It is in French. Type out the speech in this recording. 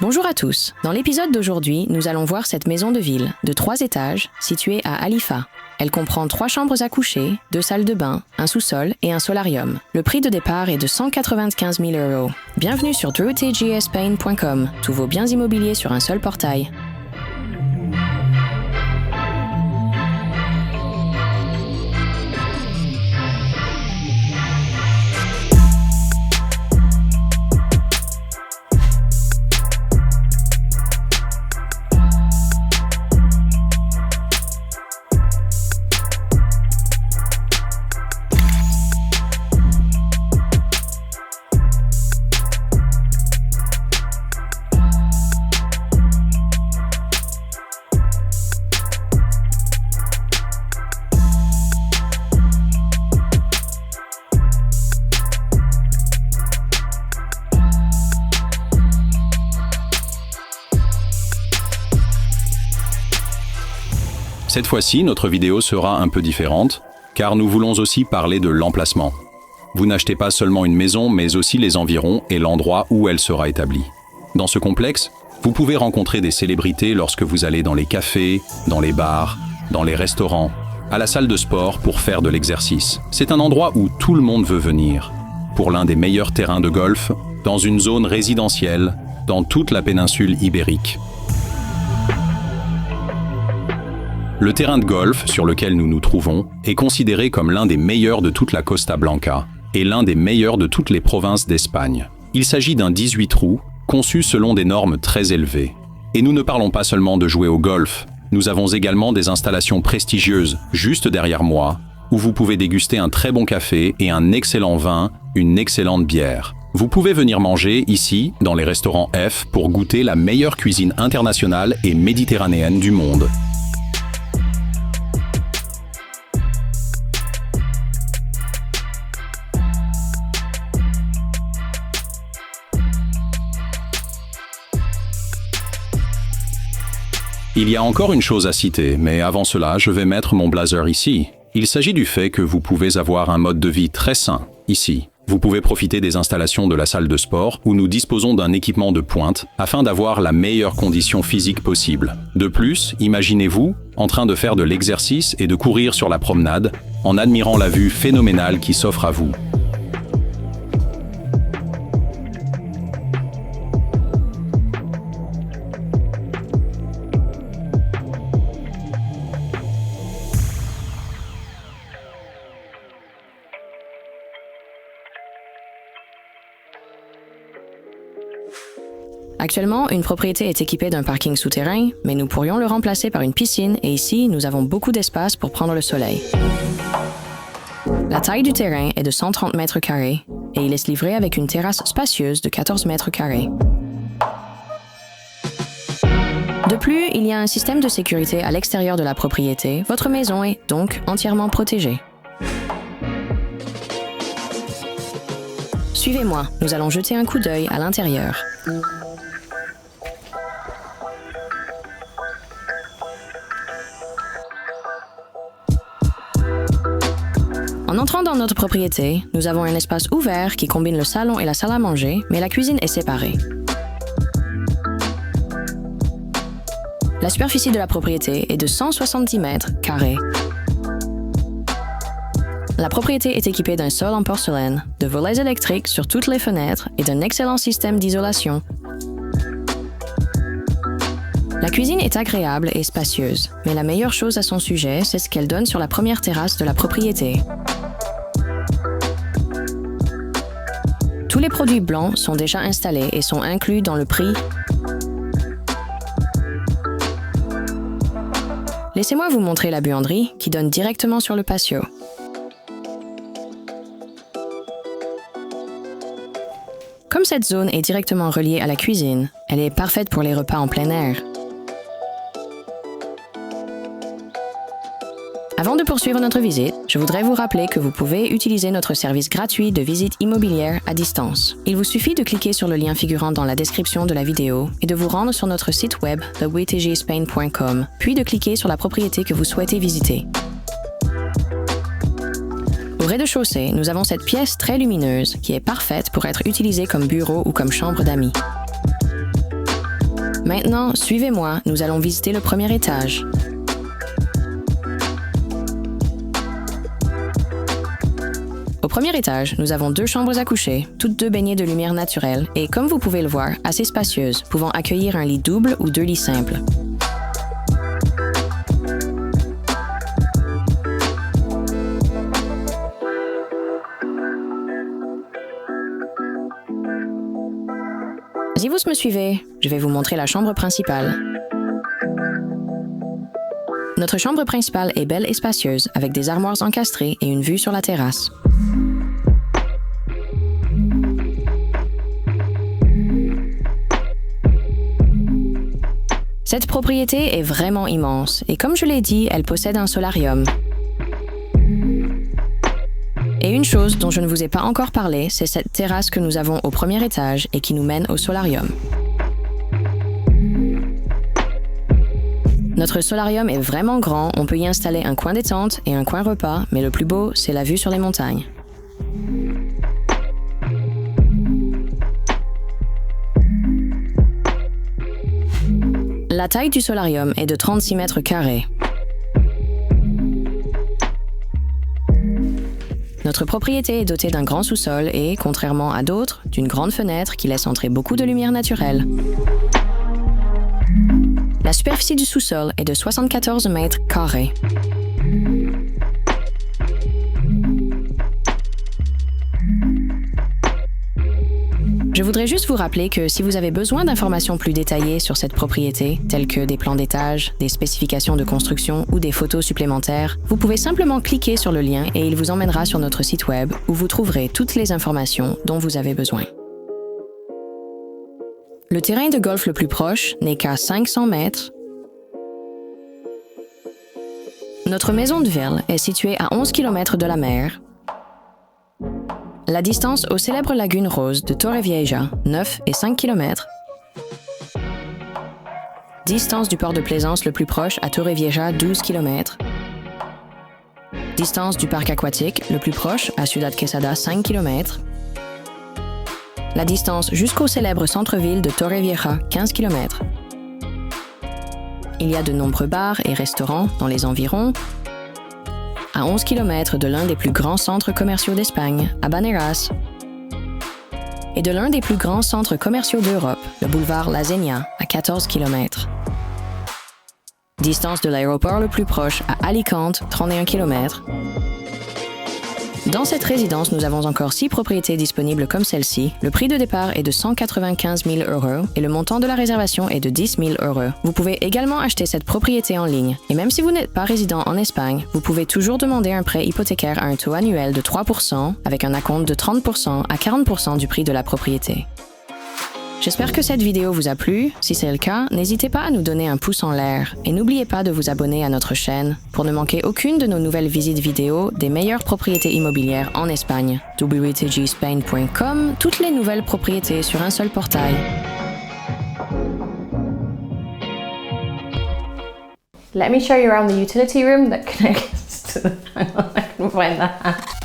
Bonjour à tous. Dans l'épisode d'aujourd'hui, nous allons voir cette maison de ville de 3 étages située à Halifa. Elle comprend 3 chambres à coucher, 2 salles de bain, un sous-sol et un solarium. Le prix de départ est de 195 000 €. Bienvenue sur drewtgspain.com, tous vos biens immobiliers sur un seul portail. Cette fois-ci, notre vidéo sera un peu différente, car nous voulons aussi parler de l'emplacement. Vous n'achetez pas seulement une maison, mais aussi les environs et l'endroit où elle sera établie. Dans ce complexe, vous pouvez rencontrer des célébrités lorsque vous allez dans les cafés, dans les bars, dans les restaurants, à la salle de sport pour faire de l'exercice. C'est un endroit où tout le monde veut venir, pour l'un des meilleurs terrains de golf, dans une zone résidentielle, dans toute la péninsule ibérique. Le terrain de golf sur lequel nous nous trouvons est considéré comme l'un des meilleurs de toute la Costa Blanca et l'un des meilleurs de toutes les provinces d'Espagne. Il s'agit d'un 18 trous, conçu selon des normes très élevées. Et nous ne parlons pas seulement de jouer au golf, nous avons également des installations prestigieuses juste derrière moi, où vous pouvez déguster un très bon café et un excellent vin, une excellente bière. Vous pouvez venir manger ici, dans les restaurants F, pour goûter la meilleure cuisine internationale et méditerranéenne du monde. Il y a encore une chose à citer, mais avant cela, je vais mettre mon blazer ici. Il s'agit du fait que vous pouvez avoir un mode de vie très sain, ici. Vous pouvez profiter des installations de la salle de sport où nous disposons d'un équipement de pointe afin d'avoir la meilleure condition physique possible. De plus, imaginez-vous en train de faire de l'exercice et de courir sur la promenade en admirant la vue phénoménale qui s'offre à vous. Actuellement, une propriété est équipée d'un parking souterrain, mais nous pourrions le remplacer par une piscine et ici, nous avons beaucoup d'espace pour prendre le soleil. La taille du terrain est de 130 mètres carrés et il est livré avec une terrasse spacieuse de 14 mètres carrés. De plus, il y a un système de sécurité à l'extérieur de la propriété. Votre maison est donc entièrement protégée. Suivez-moi, nous allons jeter un coup d'œil à l'intérieur. En entrant dans notre propriété, nous avons un espace ouvert qui combine le salon et la salle à manger, mais la cuisine est séparée. La superficie de la propriété est de 170 mètres carrés. La propriété est équipée d'un sol en porcelaine, de volets électriques sur toutes les fenêtres et d'un excellent système d'isolation. La cuisine est agréable et spacieuse, mais la meilleure chose à son sujet, c'est ce qu'elle donne sur la première terrasse de la propriété. Tous les produits blancs sont déjà installés et sont inclus dans le prix. Laissez-moi vous montrer la buanderie qui donne directement sur le patio. Comme cette zone est directement reliée à la cuisine, elle est parfaite pour les repas en plein air. Avant de poursuivre notre visite, je voudrais vous rappeler que vous pouvez utiliser notre service gratuit de visite immobilière à distance. Il vous suffit de cliquer sur le lien figurant dans la description de la vidéo et de vous rendre sur notre site web drewtgspain.com, puis de cliquer sur la propriété que vous souhaitez visiter. Au rez-de-chaussée, nous avons cette pièce très lumineuse qui est parfaite pour être utilisée comme bureau ou comme chambre d'amis. Maintenant, suivez-moi, nous allons visiter le premier étage. Au premier étage, nous avons 2 chambres à coucher, toutes 2 baignées de lumière naturelle et, comme vous pouvez le voir, assez spacieuses, pouvant accueillir un lit double ou 2 lits simples. Si vous me suivez, je vais vous montrer la chambre principale. Notre chambre principale est belle et spacieuse, avec des armoires encastrées et une vue sur la terrasse. Cette propriété est vraiment immense et comme je l'ai dit, elle possède un solarium. Et une chose dont je ne vous ai pas encore parlé, c'est cette terrasse que nous avons au premier étage et qui nous mène au solarium. Notre solarium est vraiment grand, on peut y installer un coin détente et un coin repas, mais le plus beau, c'est la vue sur les montagnes. La taille du solarium est de 36 mètres carrés. Notre propriété est dotée d'un grand sous-sol et, contrairement à d'autres, d'une grande fenêtre qui laisse entrer beaucoup de lumière naturelle. La superficie du sous-sol est de 74 mètres carrés. Je voudrais juste vous rappeler que si vous avez besoin d'informations plus détaillées sur cette propriété, telles que des plans d'étage, des spécifications de construction ou des photos supplémentaires, vous pouvez simplement cliquer sur le lien et il vous emmènera sur notre site web où vous trouverez toutes les informations dont vous avez besoin. Le terrain de golf le plus proche n'est qu'à 500 mètres. Notre maison de ville est située à 11 km de la mer. La distance aux célèbres lagunes roses de Torrevieja, 9 et 5 km. Distance du port de plaisance le plus proche à Torrevieja, 12 km. Distance du parc aquatique le plus proche à Ciudad Quesada, 5 km. La distance jusqu'au célèbre centre-ville de Torrevieja, 15 km. Il y a de nombreux bars et restaurants dans les environs. À 11 km de l'un des plus grands centres commerciaux d'Espagne, à Baneras, et de l'un des plus grands centres commerciaux d'Europe, le boulevard La Zenia, à 14 km. Distance de l'aéroport le plus proche à Alicante, 31 km. Dans cette résidence, nous avons encore 6 propriétés disponibles comme celle-ci. Le prix de départ est de 195 000 € et le montant de la réservation est de 10 000 €. Vous pouvez également acheter cette propriété en ligne. Et même si vous n'êtes pas résident en Espagne, vous pouvez toujours demander un prêt hypothécaire à un taux annuel de 3% avec un acompte de 30% à 40% du prix de la propriété. J'espère que cette vidéo vous a plu. Si c'est le cas, n'hésitez pas à nous donner un pouce en l'air et n'oubliez pas de vous abonner à notre chaîne pour ne manquer aucune de nos nouvelles visites vidéo des meilleures propriétés immobilières en Espagne. wtgspain.com, toutes les nouvelles propriétés sur un seul portail. Let me show you around the utility room that connects to the panel. I can find that.